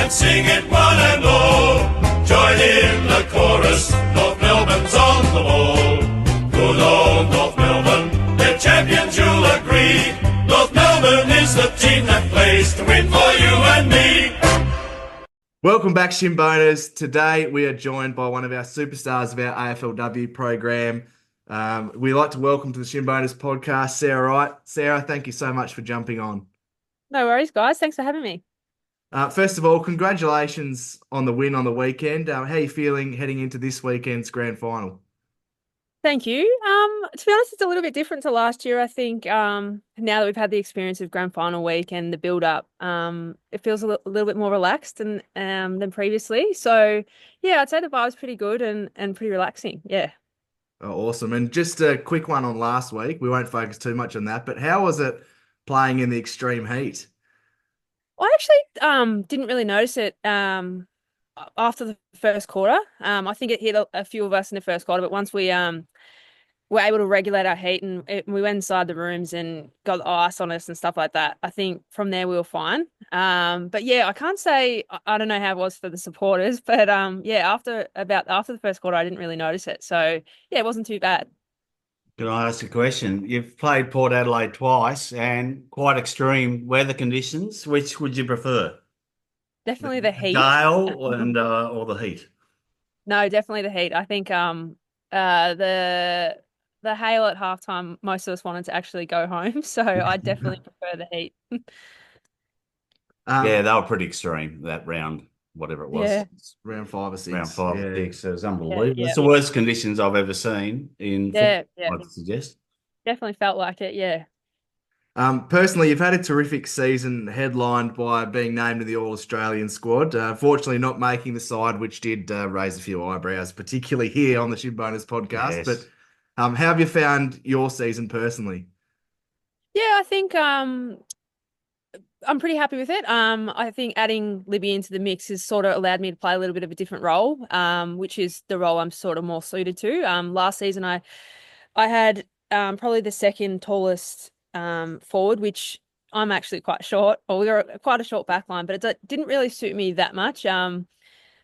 and sing it one and all. Join in the chorus, North Melbourne's on the ball. Good old North Melbourne, they're champions, you'll agree. North Melbourne is the team that plays to win for you and me. Welcome back, Shinboners. Today we are joined by one of our superstars of our AFLW program. We'd like to welcome to the Shinboners podcast, Sarah Wright. Sarah, thank you so much for jumping on. No worries, guys. Thanks for having me. First of all, congratulations on the win on the weekend. How are you feeling heading into this weekend's grand final? Thank you. To be honest, it's a little bit different to last year. I think now that we've had the experience of grand final week and the build up, it feels a little bit more relaxed than previously. So yeah, I'd say the vibe's pretty good and pretty relaxing. Yeah. Oh, awesome. And just a quick one on last week. We won't focus too much on that, but how was it playing in the extreme heat? I actually didn't really notice it after the first quarter. I think it hit a few of us in the first quarter, but once we were able to regulate our heat and we went inside the rooms and got the ice on us and stuff like that, I think from there we were fine. But yeah, I can't say I don't know how it was for the supporters, but yeah, after the first quarter, I didn't really notice it. So yeah, it wasn't too bad. Can I ask a question? You've played Port Adelaide twice and quite extreme weather conditions. Which would you prefer? Definitely the heat. Gale and or the heat? No, definitely the heat. I think the hail at halftime, most of us wanted to actually go home, so I definitely prefer the heat. Yeah, they were pretty extreme that round, whatever it was. Yeah. Round 5 or 6. Round 5 or 6. It was unbelievable. Yeah. It's the worst conditions I've ever seen in football, I'd suggest. Definitely felt like it, yeah. Personally, you've had a terrific season headlined by being named to the All-Australian squad. Fortunately, not making the side, which did raise a few eyebrows, particularly here on the Shinboners podcast. Yes. But how have you found your season personally? Yeah, I think I'm pretty happy with it. I think adding Libby into the mix has sort of allowed me to play a little bit of a different role, which is the role I'm sort of more suited to. Last season, I had probably the second tallest forward, which I'm actually quite short, or we were quite a short back line, but it didn't really suit me that much.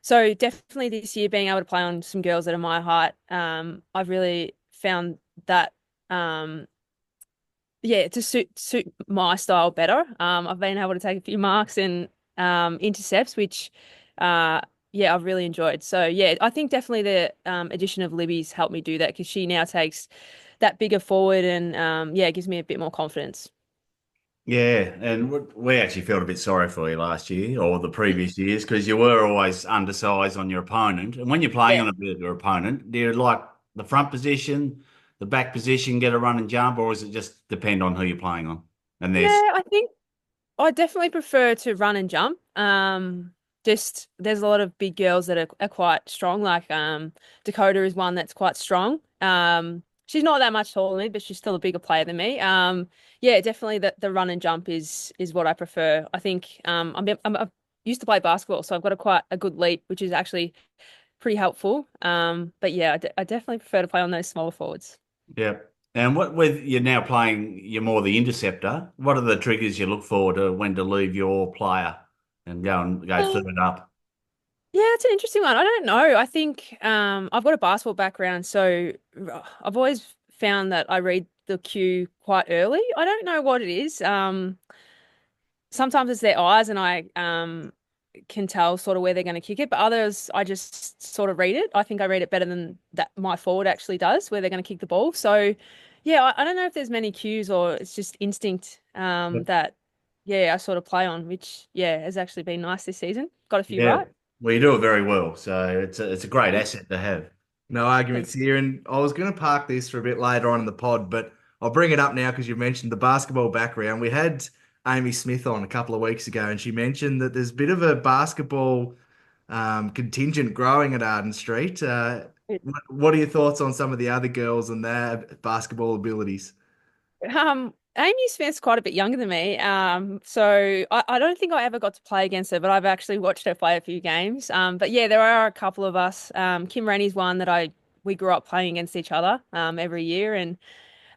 So definitely this year being able to play on some girls that are my height, I've really found that to suit my style better. I've been able to take a few marks and intercepts, which I've really enjoyed. So yeah, I think definitely the addition of Libby's helped me do that because she now takes that bigger forward and it gives me a bit more confidence. Yeah, and we actually felt a bit sorry for you last year or the previous years because you were always undersized on your opponent. And when you're playing on a bigger opponent, do you like the front position, the back position, get a run and jump, or does it just depend on who you're playing on? And I think I definitely prefer to run and jump. Just there's a lot of big girls that are quite strong. Like Dakota is one that's quite strong. She's not that much taller than me, but she's still a bigger player than me. Definitely the run and jump is what I prefer. I think I used to play basketball, so I've got quite a good leap, which is actually pretty helpful. But yeah, I definitely prefer to play on those smaller forwards. Yeah. And you're now playing, you're more the interceptor. What are the triggers you look for to when to leave your player and go third up? Yeah, it's an interesting one. I don't know. I think I've got a basketball background, so I've always found that I read the cue quite early. I don't know what it is. Sometimes it's their eyes and I can tell sort of where they're going to kick it, but others I just sort of read it. I think I read it better than that my forward actually does, where they're going to kick the ball. So yeah, I don't know if there's many cues or it's just instinct that I sort of play on, which has actually been nice this season. Got a few right. Well, you do it very well, so it's a great asset to have. No arguments here, and I was going to park this for a bit later on in the pod, but I'll bring it up now because you mentioned the basketball background. We had Amy Smith on a couple of weeks ago, and she mentioned that there's a bit of a basketball contingent growing at Arden Street. What are your thoughts on some of the other girls and their basketball abilities? Amy Smith's quite a bit younger than me, so I don't think I ever got to play against her, but I've actually watched her play a few games. But yeah, there are a couple of us. Kim Rennie's one that we grew up playing against each other every year, and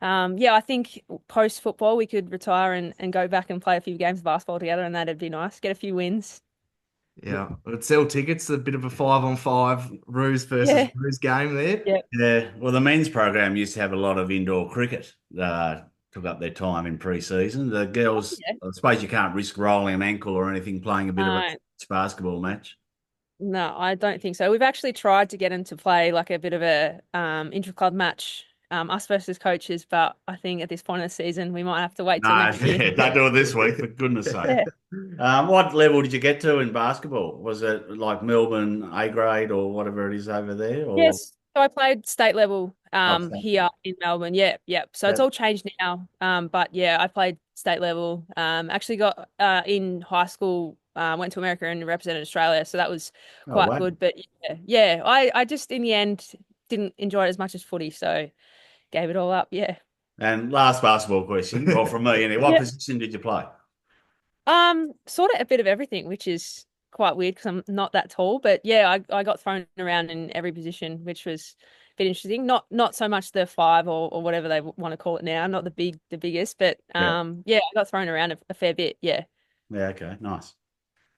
I think post football we could retire and go back and play a few games of basketball together, and that'd be nice. Get a few wins. Yeah, would sell tickets. A bit of a 5-on-5 Roos versus Yeah, Roos game there. yeah. Yeah, well, the men's program used to have a lot of indoor cricket. Took up their time in pre-season. The girls, Yeah. I suppose you can't risk rolling an ankle or anything playing a bit of a No, basketball match. no, I don't think so. We've actually tried to get him to play like a bit of a intra-club match, us versus coaches, but I think at this point of the season we might have to wait No, till next year. yeah, don't do it this week, for goodness sake. Yeah. What level did you get to in basketball? Was it like Melbourne A grade or whatever it is over there? Or Yes. So I played state level oh, here in Melbourne. Yeah, yeah. So it's yeah. all changed now. But yeah, I played state level. Actually got in high school, went to America and represented Australia. So that was Oh, quite wow. good. But yeah, yeah, I just in the end didn't enjoy it as much as footy, so gave it all up. Yeah. And last basketball question, well, from me, anyway, what Yeah. position did you play? Sort of a bit of everything, which is quite weird because I'm not that tall. But yeah, I got thrown around in every position, which was a bit interesting. Not so much the five or whatever they want to call it now, not the biggest, but Yeah. yeah, I got thrown around a fair bit. Yeah. Yeah, okay, nice.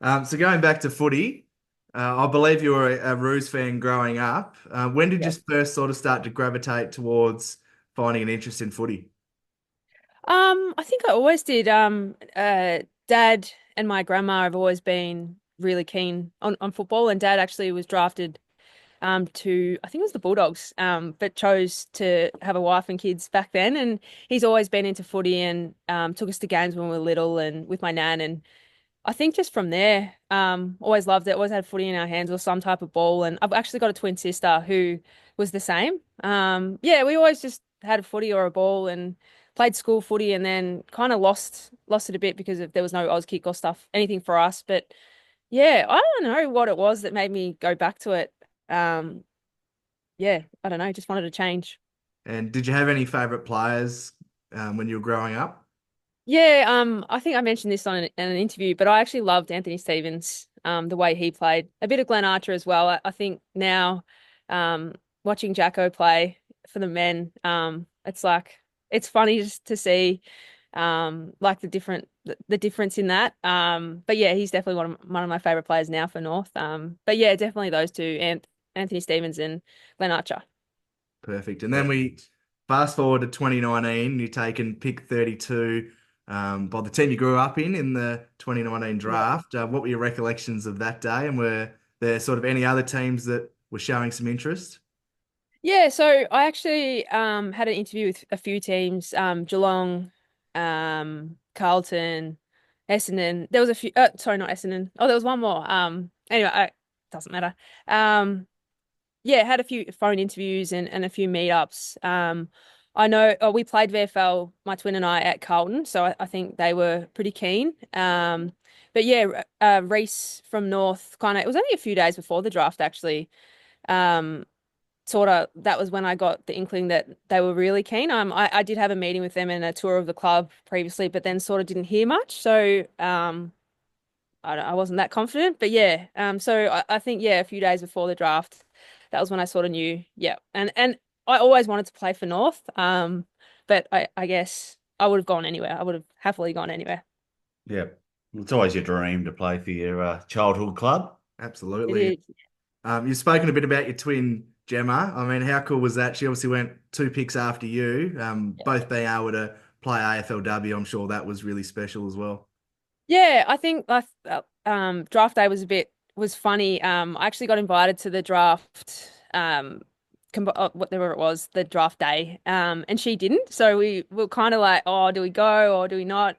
So going back to footy, I believe you were a Roos fan growing up. When did you Yeah. first sort of start to gravitate towards finding an interest in footy? I think I always did. Dad and my grandma have always been really keen on football, and Dad actually was drafted to I think it was the Bulldogs, but chose to have a wife and kids back then. And he's always been into footy and took us to games when we were little and with my nan. And I think just from there, always loved it. Always had footy in our hands or some type of ball. And I've actually got a twin sister who was the same. Yeah, we always just had a footy or a ball and played school footy, and then kind of lost it a bit because there was no Oz kick or stuff, anything for us. But yeah, I don't know what it was that made me go back to it. Um, yeah, I don't know, just wanted to change. And did you have any favorite players when you were growing up? Yeah, I think I mentioned this on an interview, but I actually loved Anthony Stevens, the way he played. A bit of Glenn Archer as well. I think now, watching Jacko play for the men, it's like it's funny just to see, like the difference in that. But yeah, he's definitely one of my favorite players now for North. But yeah, definitely those two, Anthony Stevens and Glenn Archer. Perfect. And then we fast forward to 2019, you're taken pick 32 by the team you grew up in the 2019 draft. What were your recollections of that day? And were there sort of any other teams that were showing some interest? Yeah, so I actually had an interview with a few teams, Geelong, Carlton, Essendon. There was a few, sorry, not Essendon. Oh, there was one more. Anyway, doesn't matter. Yeah, had a few phone interviews and a few meetups. I know we played VFL, my twin and I, at Carlton, so I think they were pretty keen. But yeah, Reese from North, kind of, it was only a few days before the draft actually. Um, Sort of that was when I got the inkling that they were really keen. I did have a meeting with them and a tour of the club previously, but then sort of didn't hear much. So I wasn't that confident. But yeah, so I think yeah, a few days before the draft, that was when I sort of knew. Yeah, and I always wanted to play for North. But I guess I would have gone anywhere. I would have happily gone anywhere. Yeah. It's always your dream to play for your childhood club. It Absolutely. is. You've spoken a bit about your twin Gemma. I mean, how cool was that? She obviously went 2 picks after you, both being able to play AFLW. I'm sure that was really special as well. Yeah, I think draft day was funny. I actually got invited to the draft, whatever it was, the draft day, and she didn't. So we were kind of like, oh, do we go or do we not?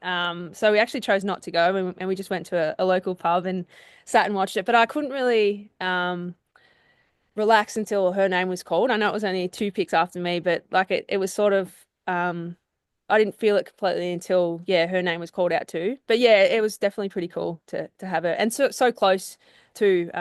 So we actually chose not to go, and we just went to a local pub and sat and watched it. But I couldn't really relax until her name was called. I know it was only 2 picks after me, but like it was sort of I didn't feel it completely until yeah, her name was called out too. But yeah, it was definitely pretty cool to have her and so close to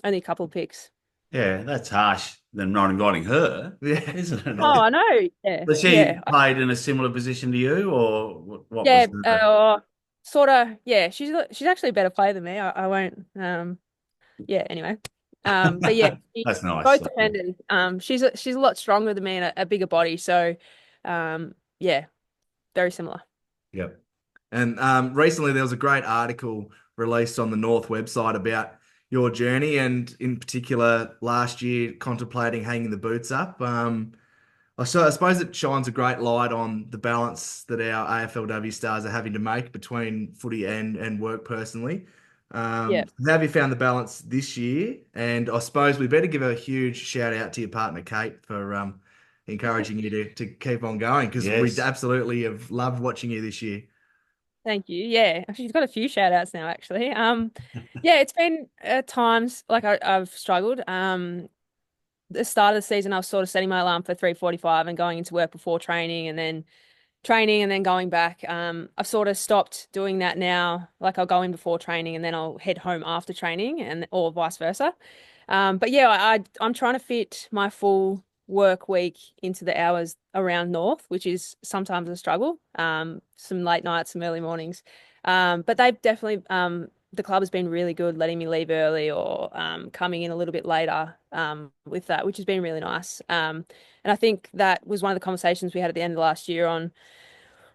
only a couple of picks. Yeah, that's harsh than not inviting her, Yeah. isn't it? Oh, I know. Yeah. Was she Yeah. played in a similar position to you, or what Yeah, was the? sort of yeah, she's actually a better player than me. I won't yeah, anyway. But yeah, That's nice. both dependent. She's a lot stronger than me and a bigger body, so yeah, very similar. Yep. And recently there was a great article released on the North website about your journey, and in particular last year contemplating hanging the boots up. I suppose it shines a great light on the balance that our AFLW stars are having to make between footy and work personally. Yeah. How have you found the balance this year? And I suppose we better give a huge shout out to your partner, Kate, for encouraging you to keep on going, because we Yes. absolutely have loved watching you this year. Thank you. Yeah, she's got a few shout outs now, actually. Yeah, it's been at times like I've struggled. The start of the season, I was sort of setting my alarm for 3:45 and going into work before training and then going back. I've sort of stopped doing that now. Like I'll go in before training and then I'll head home after training, and or vice versa. But yeah, I'm trying to fit my full work week into the hours around North, which is sometimes a struggle. Some late nights, some early mornings. But they've definitely the club has been really good letting me leave early or coming in a little bit later with that, which has been really nice. And I think that was one of the conversations we had at the end of last year on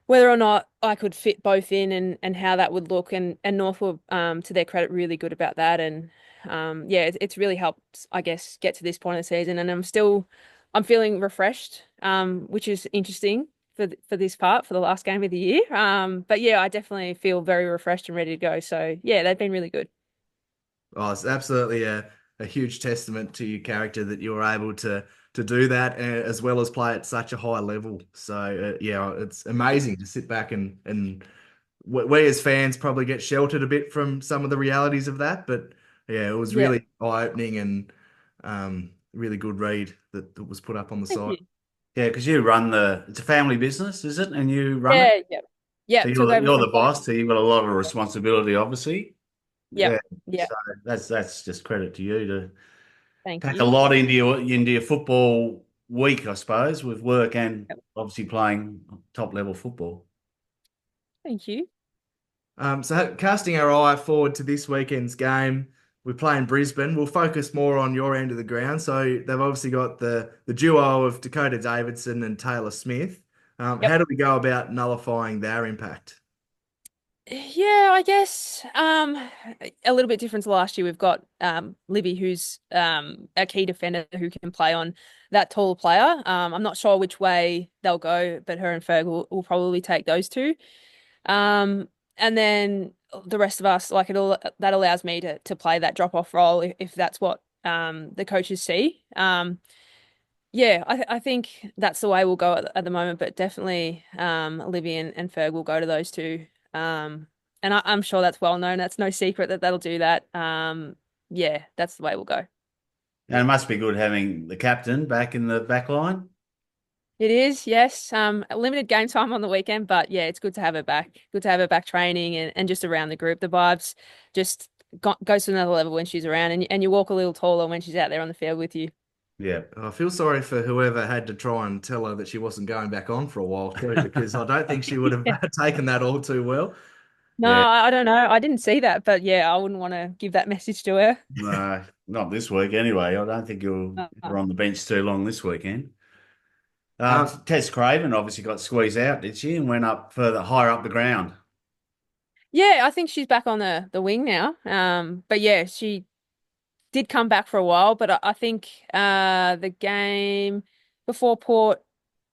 whether or not I could fit both in and how that would look. And North were, to their credit, really good about that. And yeah, it's really helped, I guess, get to this point of the season. And I'm feeling refreshed, which is interesting for this part, for the last game of the year. But yeah, I definitely feel very refreshed and ready to go. So yeah, they've been really good. Oh, it's absolutely a huge testament to your character that you were able to do that, as well as play at such a high level. So yeah, it's amazing to sit back and we as fans probably get sheltered a bit from some of the realities of that, but yeah, it was Yeah. really eye-opening and really good read that was put up on the Thank site. you. Yeah, because you run it's a family business, is it? And you run it. Yeah, yeah. Yeah, So took over you're from the boss, so you've got a lot of responsibility, obviously. Yep. Yeah. Yeah. So that's just credit to you to Thank pack a you. lot into your football week, I suppose, with work and Yep. obviously playing top level football. Thank you. So casting our eye forward to this weekend's game, we're playing Brisbane. We'll focus more on your end of the ground. So they've obviously got the duo of Dakota Davidson and Taylor Smith. Yep. How do we go about nullifying their impact? Yeah, I guess a little bit different to last year. We've got Libby, who's a key defender who can play on that taller player. I'm not sure which way they'll go, but her and Ferg will probably take those two. And then the rest of us, like that allows me to play that drop off role if that's what the coaches see. Yeah, I think that's the way we'll go at the moment, but definitely Olivia and Ferg will go to those two. And I'm sure that's well known. That's no secret that they'll do that. Yeah, that's the way we'll go. And it must be good having the captain back in the back line. It is, yes. Limited game time on the weekend, but yeah, it's good to have her back. Good to have her back training and just around the group. The vibes just goes to another level when she's around, and you walk a little taller when she's out there on the field with you. Yeah. I feel sorry for whoever had to try and tell her that she wasn't going back on for a while too, because I don't think she would have Yeah. taken that all too well. No, Yeah. I don't know. I didn't see that, but yeah, I wouldn't want to give that message to her. No, not this week anyway. I don't think you're on the bench too long this weekend. Um, Tess Craven obviously got squeezed out, did she? And went up further, higher up the ground. Yeah, I think she's back on the wing now. But yeah, she did come back for a while, but I think the game before Port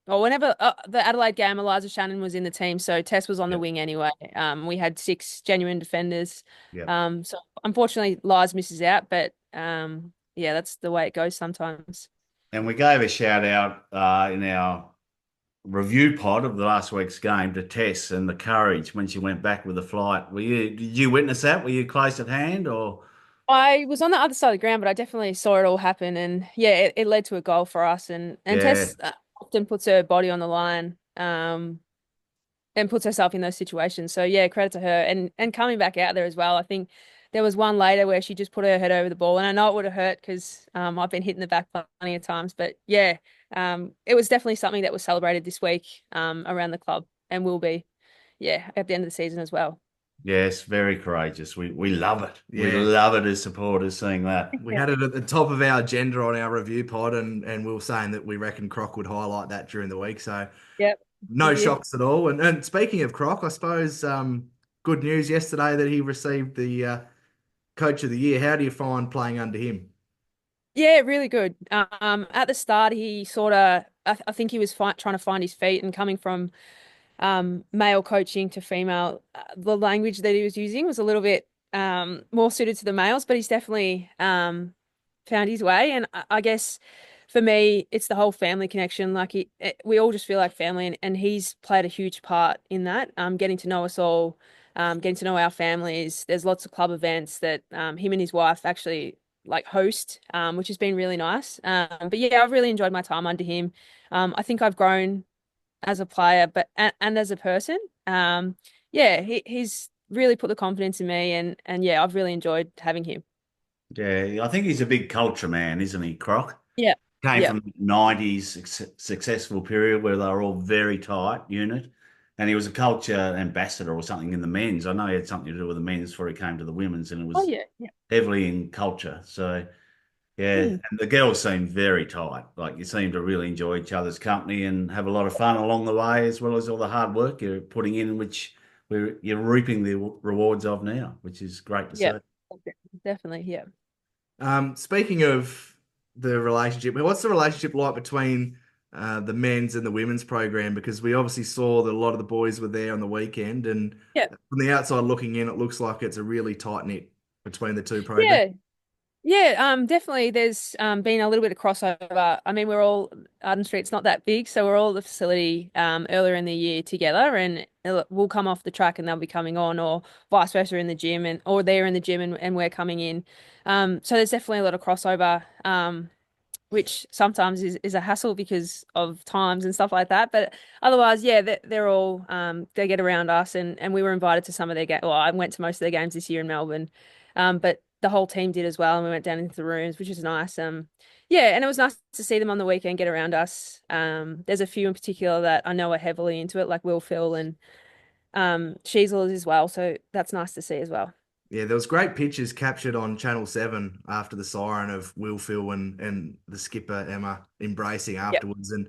or whenever the Adelaide game, Eliza Shannon was in the team, so Tess was on the Yep. wing anyway. We had 6 genuine defenders. Yep. So unfortunately, Liz misses out, but yeah, that's the way it goes sometimes. And we gave a shout out in our review pod of the last week's game to Tess and the courage when she went back with the flight. Did you witness that? Were you close at hand or? I was on the other side of the ground, but I definitely saw it all happen, and yeah, it led to a goal for us. And Yeah. Tess often puts her body on the line, and puts herself in those situations. So yeah, credit to her, and coming back out there as well. I think there was one later where she just put her head over the ball, and I know it would have hurt because I've been hitting the back plenty of times, but yeah, it was definitely something that was celebrated this week around the club, and will be, yeah, at the end of the season as well. Yes, very courageous. We love it. We Yeah. love it as supporters seeing that. We had it at the top of our agenda on our review pod, and we were saying that we reckon Croc would highlight that during the week. So Yep. no It is. shocks at all. And speaking of Croc, I suppose good news yesterday that he received the coach of the year. How do you find playing under him? Yeah, really good. At the start, he sort of, I think he was trying to find his feet and coming from male coaching to female, the language that he was using was a little bit more suited to the males, but he's definitely found his way. And I guess for me, it's the whole family connection. Like we all just feel like family, and he's played a huge part in that. Getting to know us all, getting to know our families. There's lots of club events that him and his wife actually like host, which has been really nice. But yeah, I've really enjoyed my time under him. I think I've grown as a player, but and as a person. Yeah, he's really put the confidence in me, and yeah, I've really enjoyed having him. Yeah, I think he's a big culture man, isn't he, Croc? Yeah, Came yeah. from the 90s successful period where they were all very tight unit. And he was a culture ambassador or something in the men's. I know he had something to do with the men's before he came to the women's, and it Oh was yeah, yeah. heavily in culture. So, yeah. Mm. And the girls seem very tight. Like you seem to really enjoy each other's company and have a lot of fun along the way, as well as all the hard work you're putting in, which you're reaping the rewards of now, which is great to Yeah, see. definitely. Yeah. Speaking of the relationship, what's the relationship like between the men's and the women's program? Because we obviously saw that a lot of the boys were there on the weekend, and Yeah. from the outside looking in, it looks like it's a really tight knit between the two programs. Yeah. Yeah, definitely. There's been a little bit of crossover. I mean, we're all Arden Street's not that big, so we're all at the facility earlier in the year together, and we'll come off the track and they'll be coming on, or vice versa in the gym, and or they're in the gym and we're coming in. So there's definitely a lot of crossover. Which sometimes is a hassle because of times and stuff like that. But otherwise, yeah, they're all they get around us, and we were invited to some of their games. Well, I went to most of their games this year in Melbourne, but the whole team did as well, and we went down into the rooms, which is nice. Yeah, and it was nice to see them on the weekend get around us. There's a few in particular that I know are heavily into it, like Will Phil and Sheasel as well. So that's nice to see as well. Yeah, there was great pictures captured on Channel 7 after the siren of Will Phil and the skipper Emma embracing Yep. afterwards. And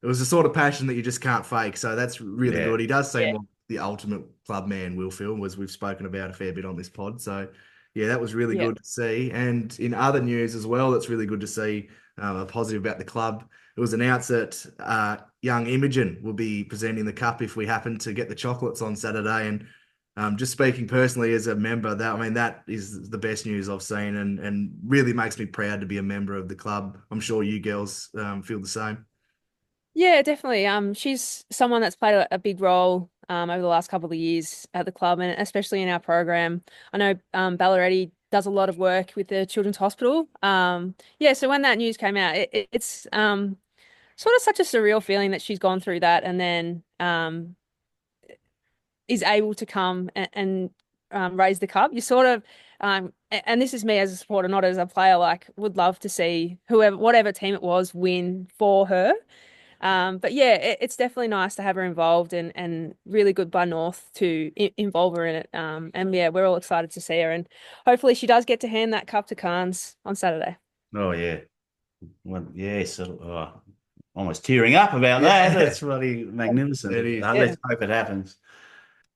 it was the sort of passion that you just can't fake. So that's really Yeah. good. He does seem Yeah. like the ultimate club man, Will Phil, as we've spoken about a fair bit on this pod. So yeah, that was really Yeah. good to see. And in other news as well, that's really good to see a positive about the club. It was announced that young Imogen will be presenting the cup if we happen to get the chocolates on Saturday. And just speaking personally as a member, that is the best news I've seen, and really makes me proud to be a member of the club. I'm sure you girls feel the same. Yeah, definitely. She's someone that's played a big role over the last couple of years at the club, and especially in our program. I know Ballaretti does a lot of work with the Children's Hospital. Yeah, so when that news came out, it's sort of such a surreal feeling that she's gone through that, and then is able to come and raise the cup. You sort of, and this is me as a supporter, not as a player, like would love to see whoever, whatever team it was, win for her. But yeah, it's definitely nice to have her involved, and really good by North to involve her in it. And yeah, we're all excited to see her, and hopefully she does get to hand that cup to Carnes on Saturday. Oh, yeah. Well, yes. Almost tearing up about Yeah. that. That's really magnificent. It is. Yeah. Let's hope it happens.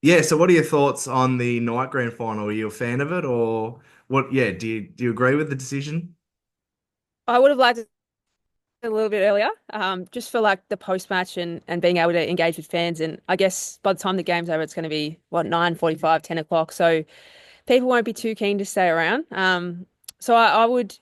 Yeah. So, what are your thoughts on the night grand final? Are you a fan of it, or what? Yeah. Do you agree with the decision? I would have liked it a little bit earlier, just for like the post match and being able to engage with fans. And I guess by the time the game's over, it's going to be what 9:45, 10 o'clock. So people won't be too keen to stay around. So I would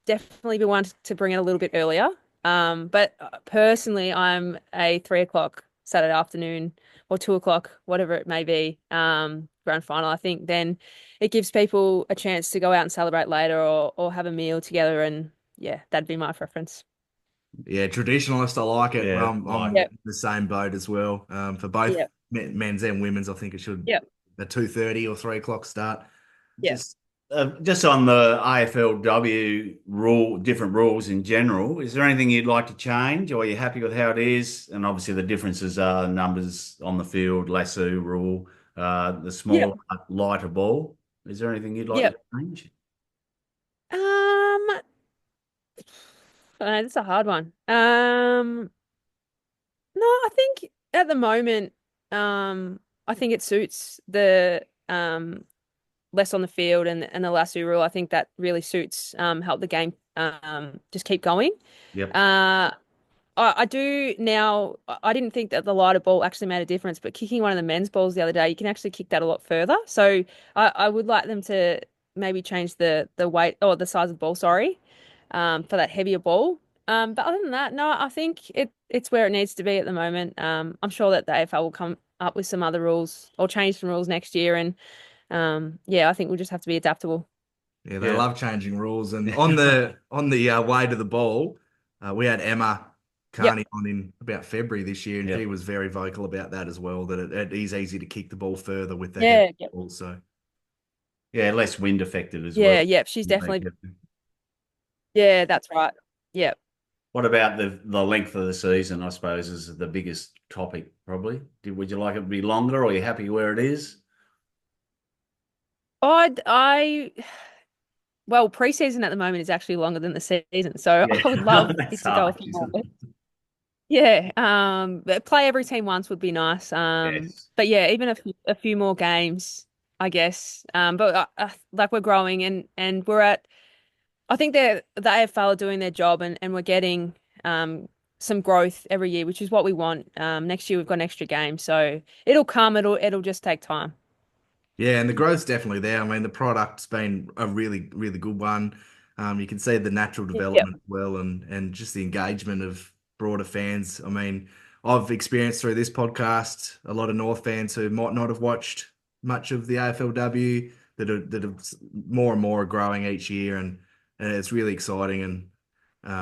definitely be one to bring it a little bit earlier. But personally, I'm a 3 o'clock Saturday afternoon or 2 o'clock, whatever it may be, grand final. I think then it gives people a chance to go out and celebrate later, or have a meal together. And yeah, that'd be my preference. Yeah, traditionalist. I like it. Yeah, I'm Yep. in the same boat as well. For both Yep. men's and women's, I think it should Yep. a 2:30 or 3 o'clock start. Yep. just on the AFLW different rules in general, is there anything you'd like to change, or are you happy with how it is? And obviously, the differences are numbers on the field, lasso rule, the Yep. smaller, lighter ball. Is there anything you'd like to Yep. change? I don't know, that's a hard one. No, I think at the moment, I think it suits the less on the field and the lasso rule, I think that really suits help the game just keep going. Yep. I do now. I didn't think that the lighter ball actually made a difference, but kicking one of the men's balls the other day, you can actually kick that a lot further. So I would like them to maybe change the weight or the size of the ball, sorry, for that heavier ball. But other than that, no, I think it's where it needs to be at the moment. I'm sure that the AFL will come up with some other rules or change some rules next year, and yeah, I think we'll just have to be adaptable. Yeah, they Yeah. love changing rules. And on the way to the ball, we had Emma Carney on in about February this year, and Yep. she was very vocal about that as well, that it is easy to kick the ball further with the Yeah, head yeah, ball. So Yeah, less wind affected as well. yeah, yeah. She's definitely, yeah, that's right. Yeah. What about the length of the season, I suppose, is the biggest topic, probably. Would you like it to be longer, or are you happy where it is? I well, preseason at the moment is actually longer than the season, so Yeah, I would love it that's to go a hard, few more isn't weeks. it? Yeah, but play every team once would be nice. Yes. But yeah, even a few more games, I guess. But like we're growing and we're at. I think the AFL are doing their job and we're getting some growth every year, which is what we want. Next year we've got an extra game, so it'll come. It'll just take time. Yeah, and the growth's definitely there. I mean, the product's been a really, really good one. You can see the natural Yep. development as well, and just the engagement of broader fans. I mean, I've experienced through this podcast a lot of North fans who might not have watched much of the AFLW that are more and more are growing each year, and it's really exciting. And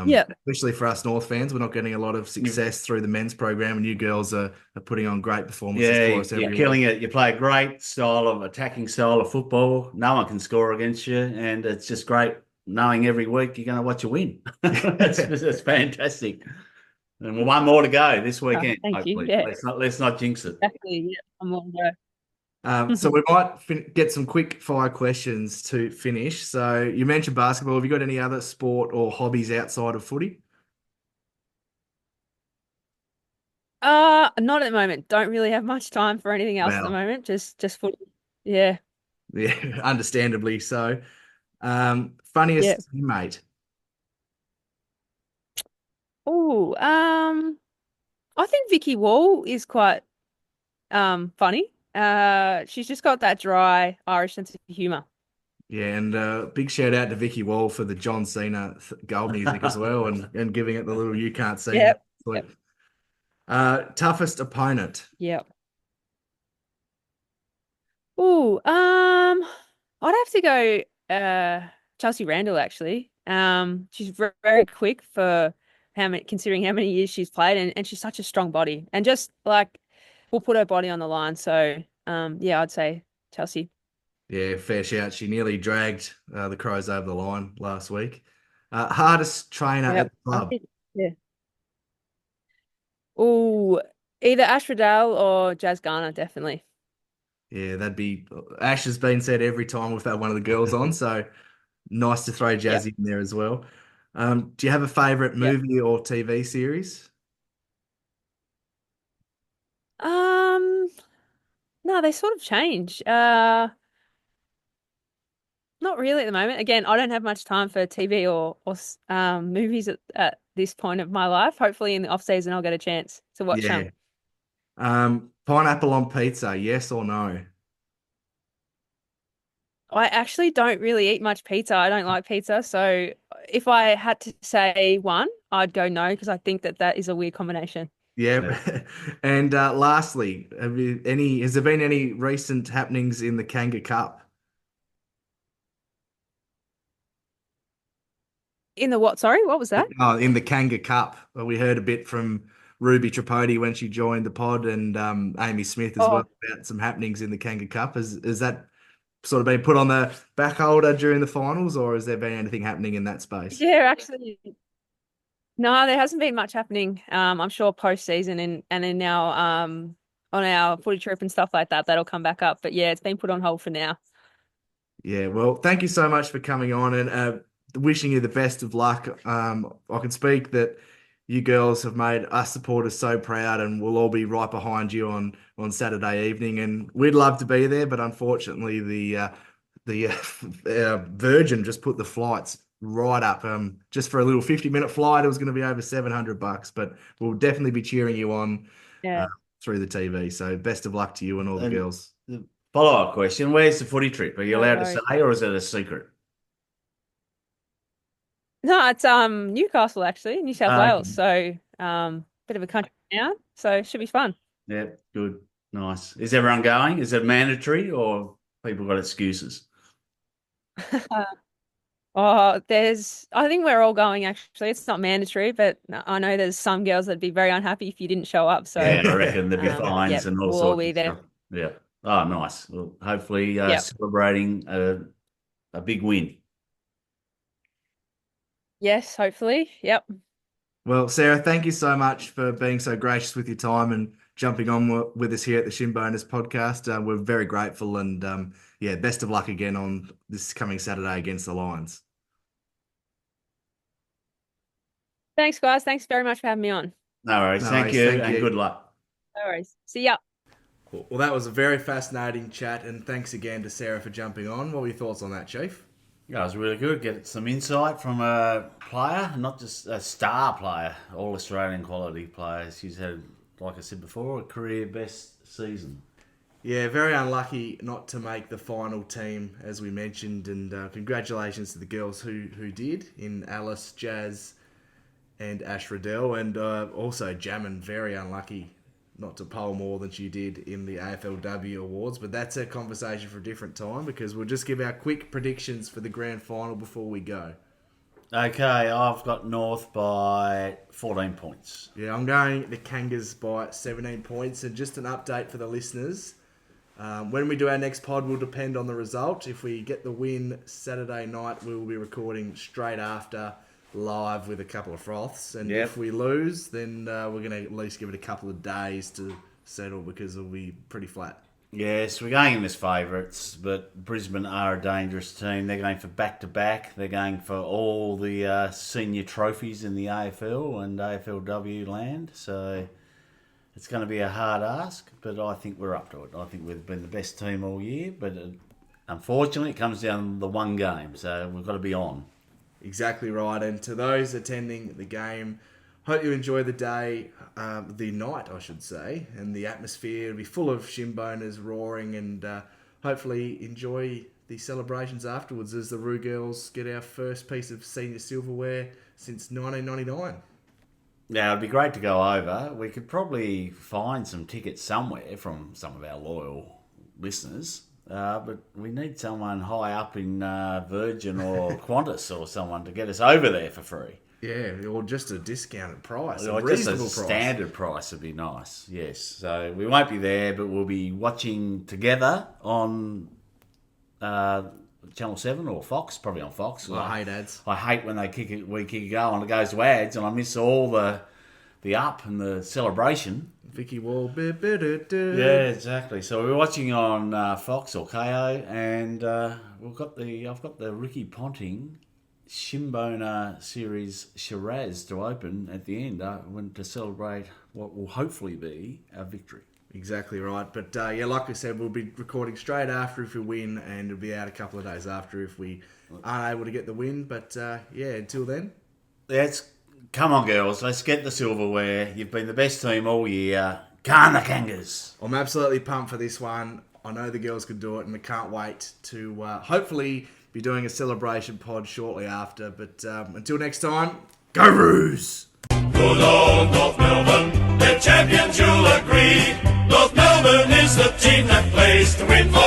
Yep. especially for us North fans, we're not getting a lot of success through the men's program, and you girls are putting on great performances Yeah, for us you're every week. killing it. You play a great attacking style of football. No one can score against you, and it's just great knowing every week you're going to watch a win. That's fantastic. And one more to go this weekend, Thank you. hopefully. Yeah, Let's not jinx it. exactly. Yeah, I'm on So go. we might get some quick fire questions to finish. So you mentioned basketball. Have you got any other sport or hobbies outside of footy? Not at the moment. Don't really have much time for anything else at the Well, moment. Just footy. Yeah. yeah, understandably so. Yeah. Funniest teammate. Oh, I think Vicky Wall is quite funny. She's just got that dry Irish sense of humor. Yeah, and big shout out to Vicky Wall for the John Cena goal music as well, and giving it the little "you can't see me" Yep. sleep. Yep. Toughest opponent. Yep. Oh, I'd have to go Chelsea Randall actually. She's very quick for considering how many years she's played and she's such a strong body and just like will put her body on the line. So yeah, I'd say Chelsea. Yeah, fair shout. She nearly dragged the Crows over the line last week. Hardest trainer at Yep. the I club. think yeah. Oh, either Ash Riddell or Jazz Garner, definitely. Yeah, that'd be Ash has been said every time we've had one of the girls on, so nice to throw Yep. Jazzy in there as well. Do you have a favorite Yep. movie or TV series? Um, no, they sort of change. Not really at the moment. Again, I don't have much time for TV or movies at this point of my life. Hopefully in the off season I'll get a chance to watch Yeah. some. Pineapple on pizza, yes or no? I actually don't really eat much pizza. I don't like pizza. So if I had to say one, I'd go no because I think that is a weird combination. Yeah. And lastly, has there been any recent happenings in the Kanga Cup? In the what? Sorry, what was that? Oh, in the Kanga Cup. Well, we heard a bit from Ruby Tripodi when she joined the pod, and Amy Smith as well, Oh, about some happenings in the Kanga Cup. Has that sort of been put on the back holder during the finals, or has there been anything happening in that space? yeah, actually, no, there hasn't been much happening. I'm sure post season and in our on our footy trip and stuff like that, that'll come back up. But yeah, it's been put on hold for now. Yeah, well, thank you so much for coming on, and wishing you the best of luck. I can speak that you girls have made us supporters so proud, and we'll all be right behind you on Saturday evening. And we'd love to be there, but unfortunately, the Virgin just put the flights right up. Just for a little 50-minute flight, it was going to be over $700, but we'll definitely be cheering you on Yeah. through the TV. So best of luck to you and all the girls. The follow-up question, where's the footy trip? Are you allowed to say, or is it a secret? No, it's Newcastle actually, New South Wales. So bit of a country town, so it should be fun. Yeah, good. Nice. Is everyone going? Is it mandatory or people got excuses? I think we're all going actually. It's not mandatory, but I know there's some girls that'd be very unhappy if you didn't show up. So yeah, I reckon there'd be fines and all we'll sorts all be of there. stuff. Yeah. Oh, nice. Well, hopefully celebrating a big win. Yes, hopefully. Yep. Well, Sarah, thank you so much for being so gracious with your time and jumping on with us here at the Shinboners podcast. We're very grateful, and best of luck again on this coming Saturday against the Lions. Thanks, guys. Thanks very much for having me on. No worries. Thank you, and good luck. No worries. See ya. Cool. Well, that was a very fascinating chat, and thanks again to Sarah for jumping on. What were your thoughts on that, Chief? Yeah, it was really good. Get some insight from a player, not just a star player, all Australian quality player. She's had, like I said before, a career best season. Yeah, very unlucky not to make the final team, as we mentioned, and congratulations to the girls who did, in Alice, Jazz, and Ash Riddell, and also Jammin, very unlucky not to poll more than she did in the AFLW awards, but that's a conversation for a different time, because we'll just give our quick predictions for the grand final before we go. Okay, I've got North by 14 points. Yeah, I'm going the Kangas by 17 points, and just an update for the listeners. When we do our next pod will depend on the result. If we get the win Saturday night, we will be recording straight after, live with a couple of froths, and if we lose, then we're going to at least give it a couple of days to settle, because it'll be pretty flat. Yes, we're going in as favourites, but Brisbane are a dangerous team. They're going for back-to-back. They're going for all the senior trophies in the AFL and AFLW land, so it's going to be a hard ask, but I think we're up to it. I think we've been the best team all year, but unfortunately it comes down to the one game, so we've got to be on. Exactly right. And to those attending the game, hope you enjoy the day, the night, I should say, and the atmosphere. It'll be full of Shinboners roaring, and hopefully enjoy the celebrations afterwards as the Roo Girls get our first piece of senior silverware since 1999. Now, it'd be great to go over. We could probably find some tickets somewhere from some of our loyal listeners. But we need someone high up in Virgin or Qantas or someone to get us over there for free. Yeah, or just a discounted price, Or a just reasonable a price. standard price would be nice, yes. So we won't be there, but we'll be watching together on Channel 7 or Fox, probably on Fox. I hate ads. I hate when we kick a goal and it goes to ads, and I miss all the up and the celebration. Vicky Wall. Yeah, exactly. So we're watching on Fox or KO, and I've got the Ricky Ponting Shinboner series Shiraz to open at the end. To celebrate what will hopefully be a victory. Exactly right. But like I said, we'll be recording straight after if we win, and it'll be out a couple of days after if we aren't able to get the win. But until then, Come on, girls. Let's get the silverware. You've been the best team all year. Can the Kangas? I'm absolutely pumped for this one. I know the girls could do it, and I can't wait to hopefully be doing a celebration pod shortly after. But until next time, go Roos! Good old North Melbourne, they're champions, you'll agree. North Melbourne is the team that plays to win for